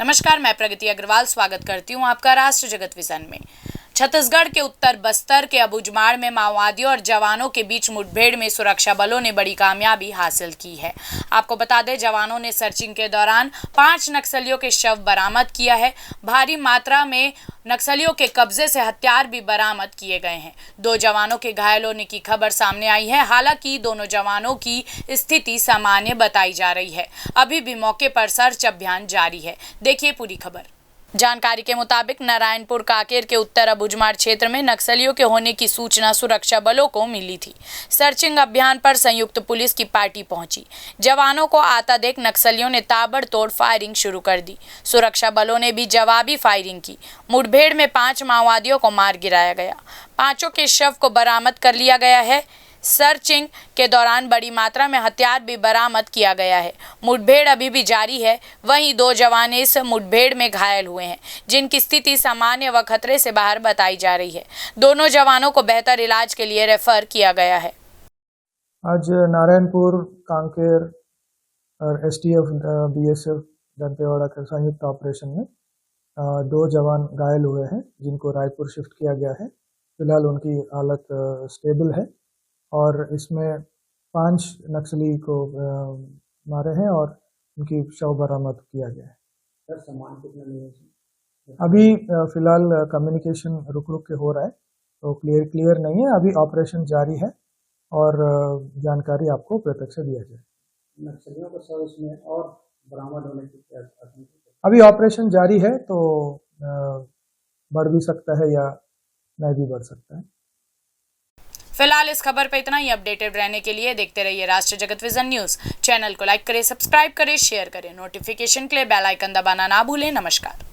नमस्कार, मैं प्रगति अग्रवाल स्वागत करती हूं आपका राष्ट्र जगत विजन में। छत्तीसगढ़ के उत्तर बस्तर के अबुझमाड़ में माओवादियों और जवानों के बीच मुठभेड़ में सुरक्षा बलों ने बड़ी कामयाबी हासिल की है। आपको बता दें, जवानों ने सर्चिंग के दौरान 5 नक्सलियों के शव बरामद किया है। भारी मात्रा में नक्सलियों के कब्जे से हथियार भी बरामद किए गए हैं। 2 जवानों के घायल होने की खबर सामने आई है। हालांकि दोनों जवानों की स्थिति सामान्य बताई जा रही है। अभी भी मौके पर सर्च अभियान जारी है। देखिए पूरी खबर। जानकारी के मुताबिक नारायणपुर कांकेर के उत्तर अबुझमाड़ क्षेत्र में नक्सलियों के होने की सूचना सुरक्षा बलों को मिली थी। सर्चिंग अभियान पर संयुक्त पुलिस की पार्टी पहुंची। जवानों को आता देख नक्सलियों ने ताबड़तोड़ फायरिंग शुरू कर दी। सुरक्षा बलों ने भी जवाबी फायरिंग की। मुठभेड़ में 5 माओवादियों को मार गिराया गया। 5 के शव को बरामद कर लिया गया है। सर्चिंग के दौरान बड़ी मात्रा में हथियार भी बरामद किया गया है। मुठभेड़ अभी भी जारी है। वहीं 2 जवान इस मुठभेड़ में घायल हुए हैं, जिनकी स्थिति सामान्य व खतरे से बाहर बताई जा रही है। दोनों जवानों को बेहतर इलाज के लिए रेफर किया गया है। आज नारायणपुर कांकेर और एसटीएफ बीएसएफ दंतेवाड़ा के संयुक्त ऑपरेशन में 2 जवान घायल हुए हैं, जिनको रायपुर शिफ्ट किया गया है। फिलहाल उनकी हालत स्टेबल है और इसमें 5 नक्सली को मारे हैं और उनकी शव बरामद किया गया है। सर, सामान कितना मिला? अभी फिलहाल कम्युनिकेशन रुक के हो रहा है, तो क्लियर नहीं है। अभी ऑपरेशन जारी है और जानकारी आपको प्रत्यक्ष से दिया जाए। नक्सलियों को सर इसमें और बरामद होने की क्या आशंका? अभी ऑपरेशन जारी है, तो बढ़ भी सकता है या नहीं भी बढ़ सकता है। फिलहाल इस खबर पर इतना ही। अपडेटेड रहने के लिए देखते रहिए राष्ट्र जगत विजन न्यूज। चैनल को लाइक करें, सब्सक्राइब करें, शेयर करें। नोटिफिकेशन के लिए बेल आइकन दबाना ना भूलें। नमस्कार।